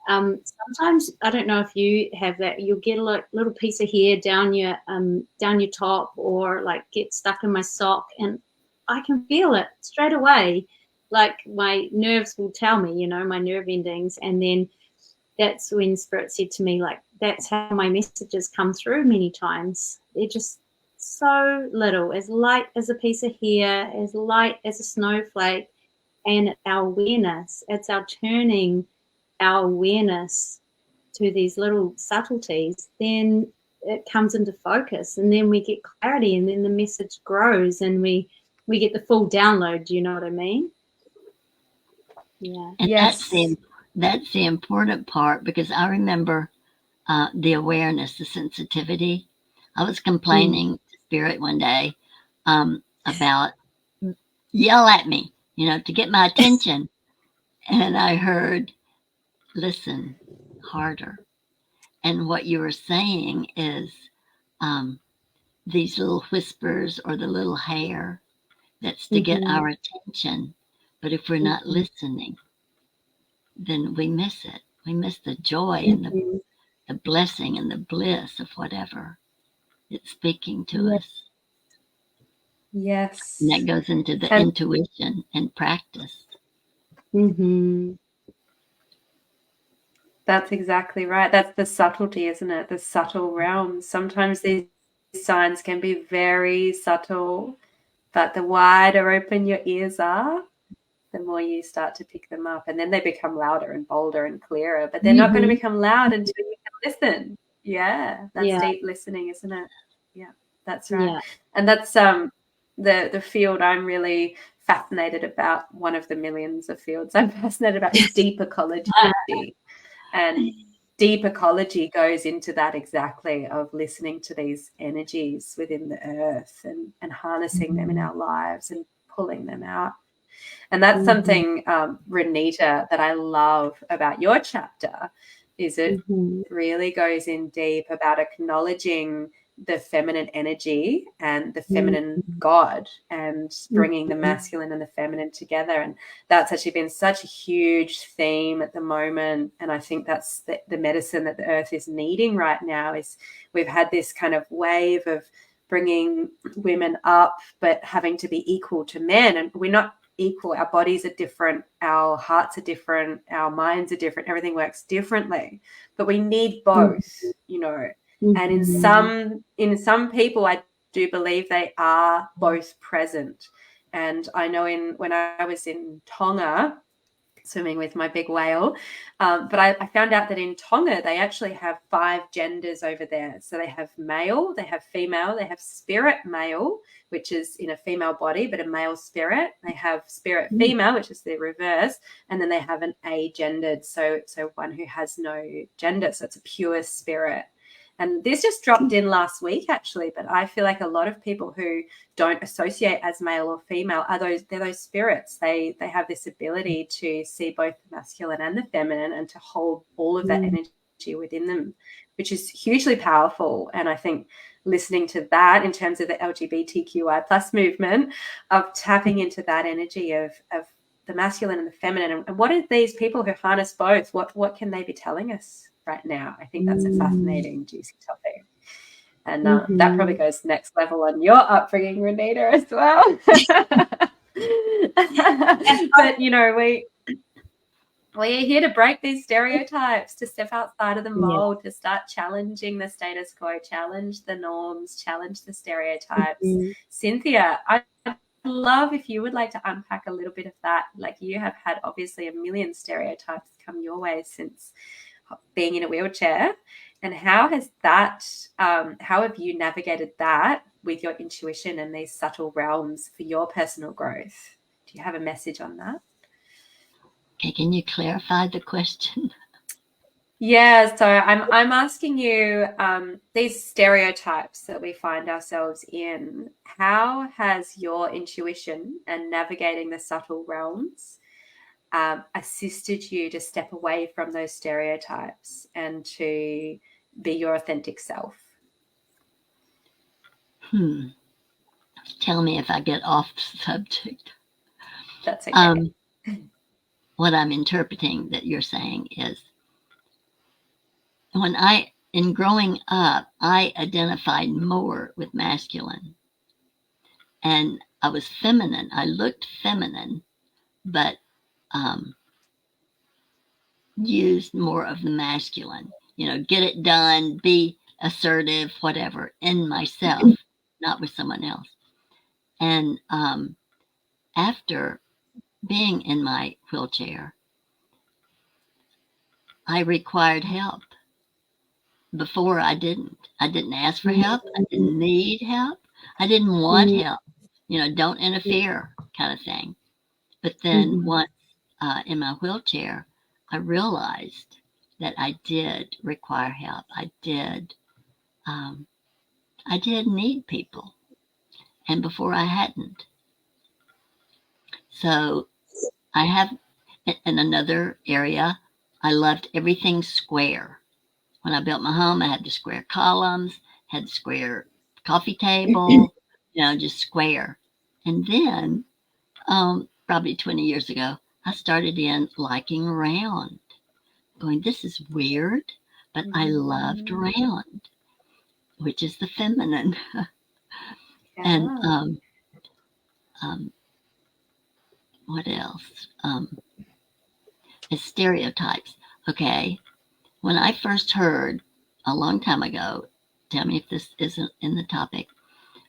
sometimes, I don't know if you have that, you'll get a little piece of hair down your top, or like get stuck in my sock, and I can feel it straight away. Like my nerves will tell me, you know, my nerve endings. And then that's when Spirit said to me, like, that's how my messages come through many times. They're just so little, as light as a piece of hair, as light as a snowflake. And our awareness, it's our turning our awareness to these little subtleties, then it comes into focus, and then we get clarity, and then the message grows, and we get the full download. Do you know what I mean? Yeah. And Yes. that's the important part, because I remember the awareness, the sensitivity. I was complaining to Spirit one day about yell at me, you know, to get my attention. And I heard, listen harder. And what you were saying is these little whispers or the little hair, that's to get our attention. But if we're not listening, then we miss it. We miss the joy and the blessing and the bliss of whatever it's speaking to us. Yes. And that goes into the intuition and practice. That's exactly right. That's the subtlety, isn't it? The subtle realms. Sometimes these signs can be very subtle, but the wider open your ears are, the more you start to pick them up. And then they become louder and bolder and clearer, but they're not going to become loud until you can listen. Yeah, that's deep listening, isn't it? Yeah, that's right. Yeah. And that's the field I'm really fascinated about. One of the millions of fields I'm fascinated about is deep ecology. And deep ecology goes into that exactly, of listening to these energies within the earth and harnessing them in our lives and pulling them out. And that's something, Raneeta, that I love about your chapter, is it really goes in deep about acknowledging the feminine energy and the feminine God, and bringing the masculine and the feminine together. And that's actually been such a huge theme at the moment. And I think that's the medicine that the earth is needing right now. Is we've had this kind of wave of bringing women up, but having to be equal to men. And we're not equal. Our bodies are different. Our hearts are different. Our minds are different. Everything works differently. But we need both, you know. And in some people, I do believe they are both present. And I know when I was in Tonga swimming with my big whale, but I found out that in Tonga, they actually have 5 genders over there. So they have male, they have female, they have spirit male, which is in a female body, but a male spirit. They have spirit female, which is the reverse. And then they have an agendered, so one who has no gender. So it's a pure spirit. And this just dropped in last week, actually, but I feel like a lot of people who don't associate as male or female they're those spirits. They have this ability to see both the masculine and the feminine, and to hold all of that energy within them, which is hugely powerful. And I think listening to that in terms of the LGBTQI plus movement, of tapping into that energy of the masculine and the feminine, and what are these people who harness both, what can they be telling us right now? I think that's a fascinating, juicy topic. And that probably goes next level on your upbringing, Raneeta, as well. But, you know, we're here to break these stereotypes, to step outside of the mold, to start challenging the status quo, challenge the norms, challenge the stereotypes. Cynthia, I'd love if you would like to unpack a little bit of that. Like, you have had obviously a million stereotypes come your way since being in a wheelchair. And how has that, how have you navigated that with your intuition and these subtle realms for your personal growth? Do you have a message on that? Okay, can you clarify the question? Yeah, so I'm asking you, these stereotypes that we find ourselves in, how has your intuition and navigating the subtle realms assisted you to step away from those stereotypes and to be your authentic self? Tell me if I get off subject. That's okay. What I'm interpreting that you're saying is, in growing up, I identified more with masculine, and I was feminine. I looked feminine, but used more of the masculine. Get it done, be assertive, whatever, in myself, not with someone else. And after being in my wheelchair, I required help. Before I didn't ask for help. I didn't need help. I didn't want help. Don't interfere kind of thing. But then once in my wheelchair, I realized that I did require help. I did need people, and before I hadn't. So I have, in another area, I loved everything square. When I built my home, I had the square columns, had the square coffee table, just square. And then, probably 20 years ago, I started liking round, going, this is weird, but I loved round, which is the feminine. And what else? It's stereotypes. Okay. When I first heard a long time ago, tell me if this isn't in the topic,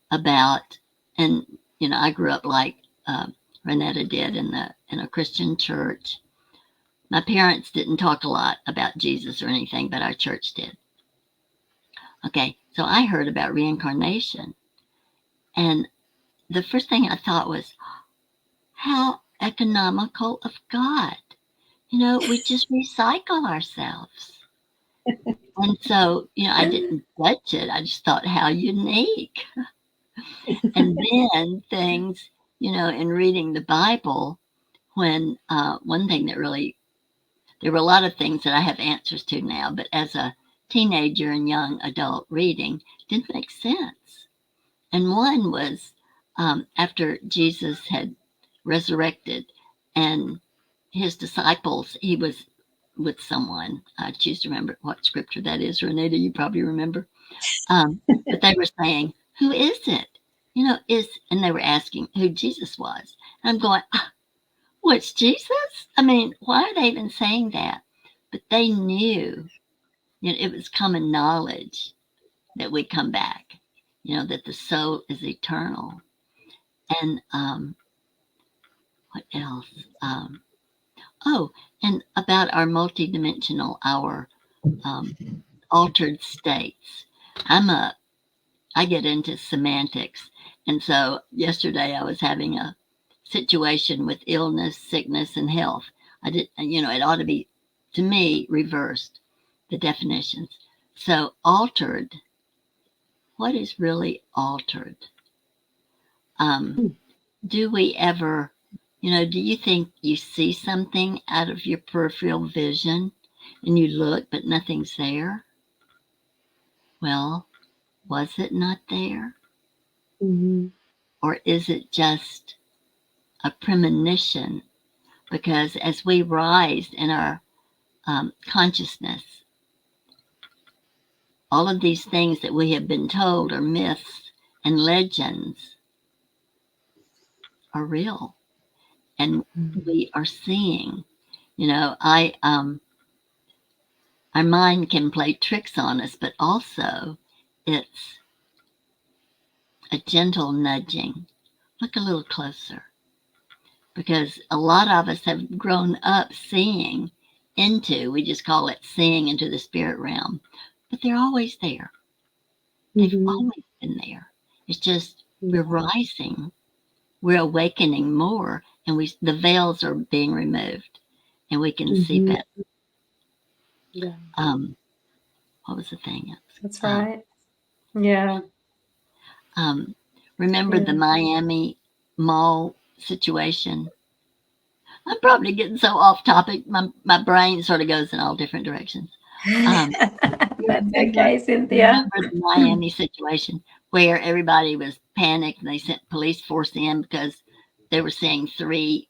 about, and I grew up like Raneeta did in a Christian church. My parents didn't talk a lot about Jesus or anything, but our church did. Okay, so I heard about reincarnation, and the first thing I thought was, how economical of God. We just recycle ourselves. And so, I didn't judge it. I just thought, how unique. And then things, in reading the Bible, when one thing that really, there were a lot of things that I have answers to now, but as a teenager and young adult reading, didn't make sense. And one was after Jesus had resurrected and his disciples, he was with someone. I choose to remember what scripture that is. Raneeta, you probably remember. But they were saying, who is it? And they were asking who Jesus was. And I'm going, what's Jesus? I mean, why are they even saying that? But they knew, it was common knowledge that we come back, that the soul is eternal. And what else? And about our multidimensional, our altered states. I get into semantics. And so yesterday I was having a situation with illness, sickness, and health. It ought to be, to me, reversed, the definitions. So altered, what is really altered? Do we ever, do you think you see something out of your peripheral vision and you look, but nothing's there? Well, was it not there? Or is it just a premonition? Because as we rise in our consciousness, all of these things that we have been told are myths and legends are real. And we are seeing, our mind can play tricks on us, but also it's a gentle nudging. Look a little closer. Because a lot of us have grown up seeing into, we just call it seeing into the spirit realm, but they're always there. They've always been there. It's just we're rising, we're awakening more, and the veils are being removed, and we can see better. Yeah. What was the thing? That's right. Yeah. Remember the Miami mall situation? I'm probably getting so off topic. My brain sort of goes in all different directions. That's okay, Cynthia. Remember the Miami situation where everybody was panicked and they sent police force in because they were seeing 3,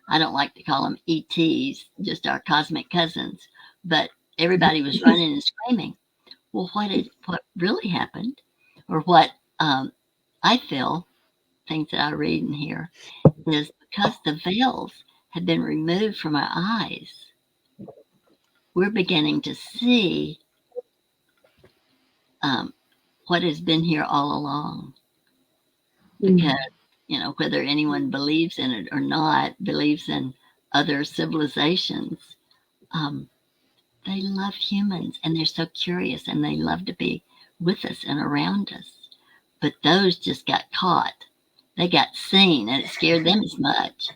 I don't like to call them ETs, just our cosmic cousins, but everybody was running and screaming. Well, what really happened, or what I feel, things that I read and hear, is because the veils have been removed from our eyes, we're beginning to see what has been here all along. Because, whether anyone believes in it or not, believes in other civilizations, they love humans and they're so curious and they love to be with us and around us. But those just got caught. They got seen and it scared them as much.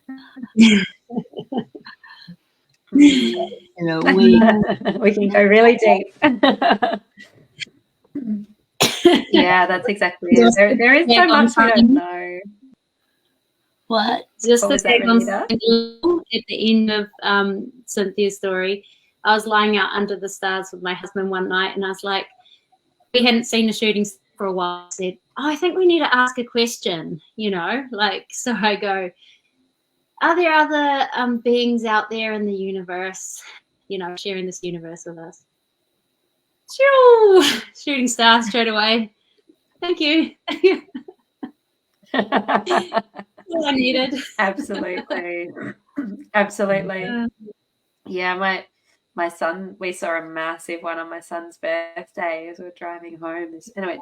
We can go really deep. Yeah, that's exactly it. There is so much we don't know. What? Just What to was that, tag on Raneeta? at the end of Cynthia's story, I was lying out under the stars with my husband one night, and I was like, we hadn't seen a shooting star for a while. I said, I think we need to ask a question, so I go, are there other beings out there in the universe, sharing this universe with us? Shooting star straight away. Thank you. All I needed. Absolutely. Yeah, my son, we saw a massive one on my son's birthday as we were driving home, and it went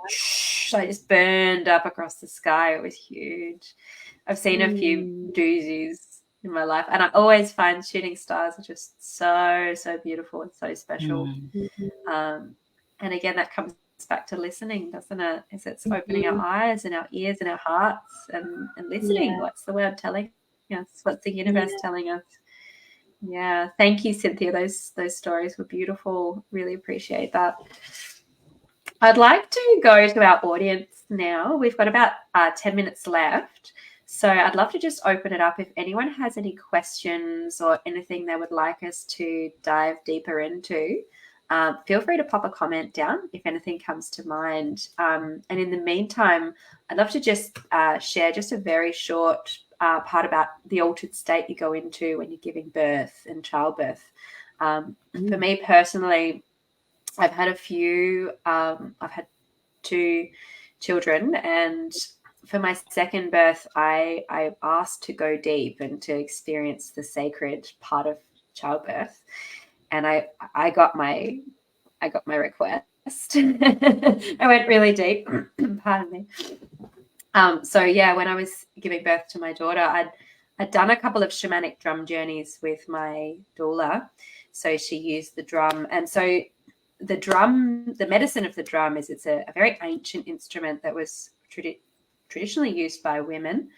like just burned up across the sky. It was huge. I've seen a few doozies in my life, and I always find shooting stars are just so beautiful and so special. And again, that comes back to listening, doesn't it? It's opening our eyes and our ears and our hearts and listening. What's the world telling us? What's the universe telling us? Yeah, thank you, Cynthia. Those stories were beautiful. Really appreciate that. I'd like to go to our audience now. We've got about 10 minutes left. So I'd love to just open it up. If anyone has any questions or anything they would like us to dive deeper into, feel free to pop a comment down if anything comes to mind. And in the meantime, I'd love to just share just a very short part about the altered state you go into when you're giving birth and childbirth. For me personally, I've had I've had 2 children, and for my second birth, I asked to go deep and to experience the sacred part of childbirth. And I got my request. I went really deep. Pardon me. So yeah, when I was giving birth to my daughter, I'd done a couple of shamanic drum journeys with my doula. So she used the drum, and so the drum, the medicine of the drum is it's a very ancient instrument that was traditionally used by women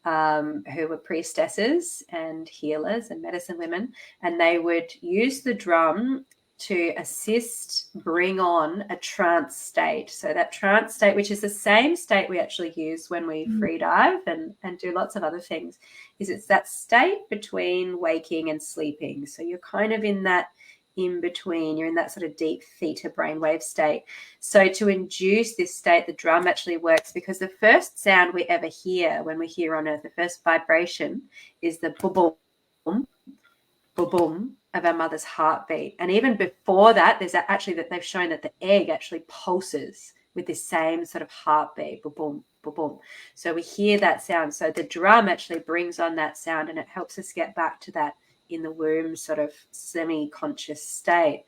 who were priestesses and healers and medicine women, and they would use the drum to assist bring on a trance state. So that trance state, which is the same state we actually use when we free dive and do lots of other things, is it's that state between waking and sleeping. So you're kind of in that in between, you're in that sort of deep theta brainwave state. So to induce this state, the drum actually works because the first sound we ever hear when we're here on Earth, the first vibration is the boom, boom, boom, boom of our mother's heartbeat. And even before that, there's actually that they've shown that the egg actually pulses with this same sort of heartbeat, boom, boom, boom, boom. So we hear that sound. So the drum actually brings on that sound, and it helps us get back to that in the womb sort of semi-conscious state.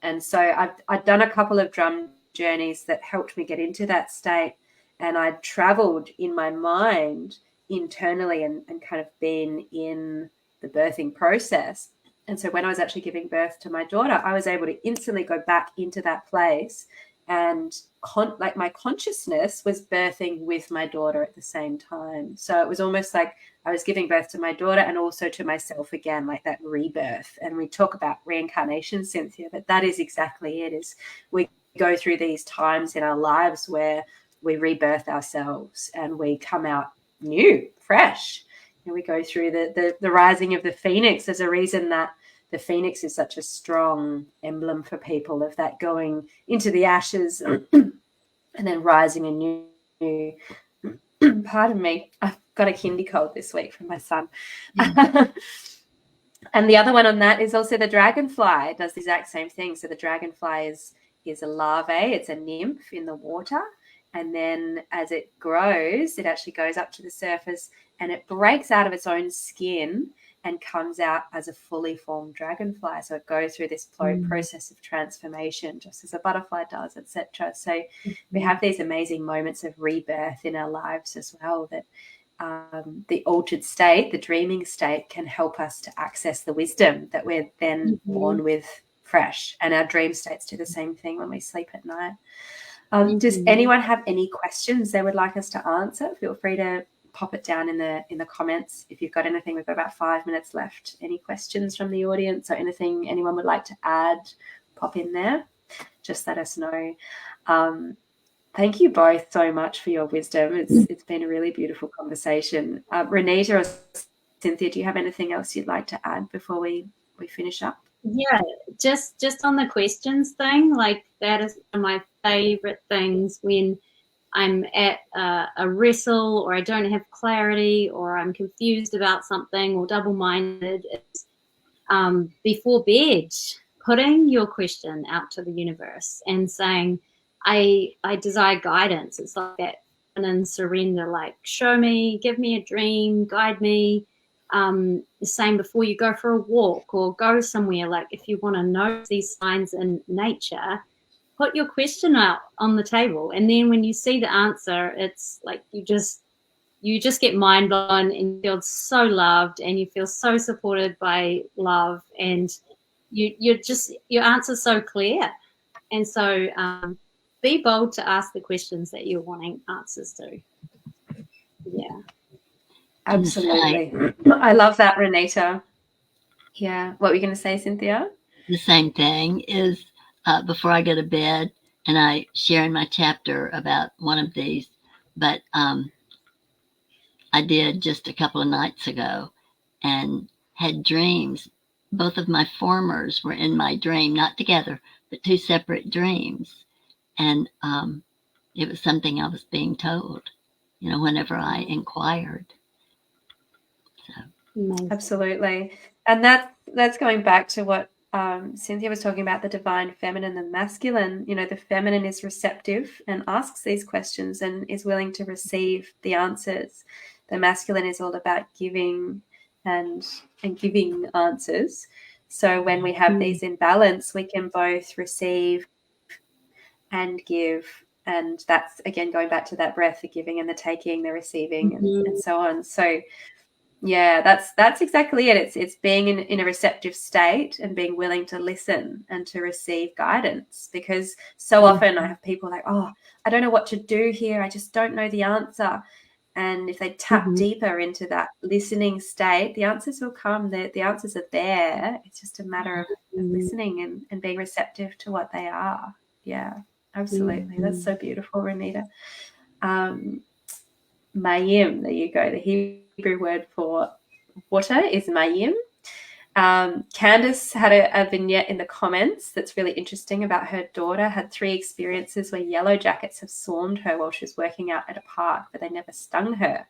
And so I'd done a couple of drum journeys that helped me get into that state, and I'd traveled in my mind internally and kind of been in the birthing process. And so when I was actually giving birth to my daughter, I was able to instantly go back into that place, and like my consciousness was birthing with my daughter at the same time. So it was almost like I was giving birth to my daughter and also to myself again, like that rebirth. And we talk about reincarnation, Cynthia, but that is exactly it. Is we go through these times in our lives where we rebirth ourselves and we come out new, fresh. we go through the rising of the phoenix. There's a reason that the phoenix is such a strong emblem for people of that going into the ashes and then rising anew. Pardon me, I've got a kindy cold this week from my son. Yeah. And the other one on that is also the dragonfly. It does the exact same thing. So the dragonfly is a larvae. It's a nymph in the water. And then as it grows, it actually goes up to the surface and it breaks out of its own skin and comes out as a fully formed dragonfly. So it goes through this process of transformation, just as a butterfly does, etc. So we have these amazing moments of rebirth in our lives as well, that the altered state, the dreaming state, can help us to access the wisdom that we're then born with fresh. And our dream states do the same thing when we sleep at night. Does anyone have any questions they would like us to answer? Feel free to pop it down in the comments if you've got anything. We've got about 5 minutes left. Any questions from the audience or anything anyone would like to add, pop in there. Just let us know. Thank you both so much for your wisdom. It's been a really beautiful conversation. Raneeta or Cynthia, do you have anything else you'd like to add before we finish up? Yeah, just on the questions thing, like that is one of my favorite things when I'm at a wrestle or I don't have clarity or I'm confused about something or double-minded. It's before bed, putting your question out to the universe and saying, I desire guidance. It's like that and surrender, like show me, give me a dream, guide me. The same before you go for a walk or go somewhere, like if you want to know these signs in nature, put your question out on the table. And then when you see the answer, it's like you just get mind blown and you feel so loved and you feel so supported by love, and your answer's so clear. And so be bold to ask the questions that you're wanting answers to. Yeah. Absolutely. I love that, Raneeta. Yeah. What were you going to say, Cynthia? The same thing is before I go to bed, and I share in my chapter about one of these, but I did just a couple of nights ago and had dreams. Both of my formers were in my dream, not together, but two separate dreams. And it was something I was being told, whenever I inquired. So. Absolutely. And that's going back to what Cynthia was talking about, the divine feminine and masculine. The feminine is receptive and asks these questions and is willing to receive the answers. The masculine is all about giving and giving answers. So when we have these in balance, we can both receive and give. And that's, again, going back to that breath, the giving and the taking, the receiving and so on. So yeah, that's exactly it. It's being in a receptive state and being willing to listen and to receive guidance, because so often I have people like, oh, I don't know what to do here. I just don't know the answer. And if they tap deeper into that listening state, the answers will come. The answers are there. It's just a matter of listening and being receptive to what they are. Yeah, absolutely. That's so beautiful, Raneeta. Mayim, there you go. The Hebrew word for water is mayim. Candace had a vignette in the comments that's really interesting about her daughter had 3 experiences where yellow jackets have swarmed her while she was working out at a park, but they never stung her.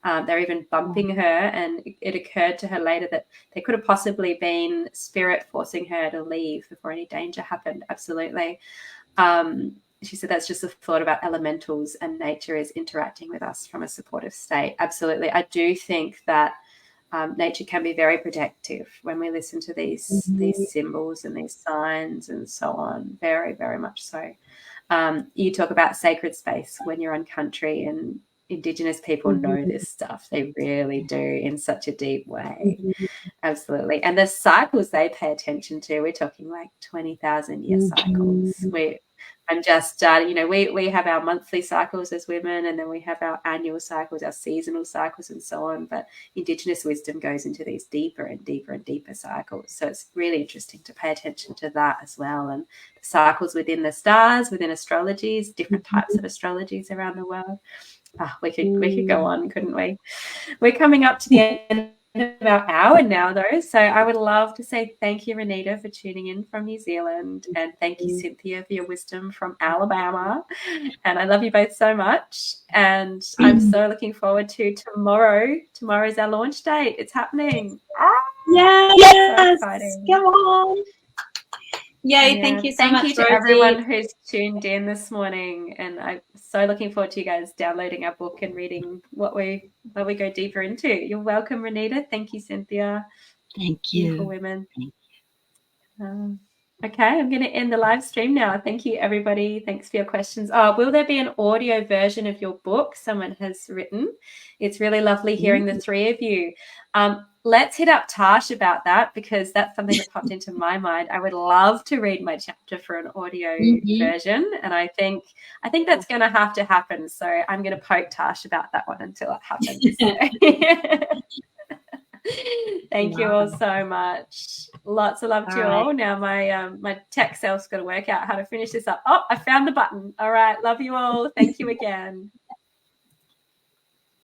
They're even bumping her, and it occurred to her later that there could have possibly been spirit forcing her to leave before any danger happened. Absolutely. She said that's just a thought about elementals and nature is interacting with us from a supportive state. Absolutely. I do think that nature can be very protective when we listen to these symbols and these signs and so on. Very, very much so. You talk about sacred space when you're on country, and Indigenous people know this stuff. They really do, in such a deep way. Absolutely. And the cycles they pay attention to, we're talking like 20,000 year cycles. I'm just starting, we have our monthly cycles as women, and then we have our annual cycles, our seasonal cycles and so on. But Indigenous wisdom goes into these deeper and deeper and deeper cycles. So it's really interesting to pay attention to that as well. And the cycles within the stars, within astrologies, different types of astrologies around the world. We could go on, couldn't we? We're coming up to the end of our hour now, though. So I would love to say thank you, Raneeta, for tuning in from New Zealand. And thank you, Cynthia, for your wisdom from Alabama. And I love you both so much. And I'm so looking forward to tomorrow. Tomorrow's our launch date. It's happening. Yes, so exciting. Come on. Yay, thank you so much, Thank you to Rosie. everyone who's tuned in this morning. And I'm so looking forward to you guys downloading our book and reading what we go deeper into. You're welcome, Raneeta. Thank you, Cynthia. Thank you. Beautiful women. Okay, I'm going to end the live stream now. Thank you, everybody. Thanks for your questions. Oh, will there be an audio version of your book? Someone has written. It's really lovely hearing the three of you. Let's hit up Tash about that, because that's something that popped into my mind. I would love to read my chapter for an audio version, and I think that's going to have to happen. So I'm going to poke Tash about that one until it happens. Thank you all so much. Lots of love to you all. Now my tech self's got to work out how to finish this up. Oh, I found the button. All right. Love you all. Thank you again.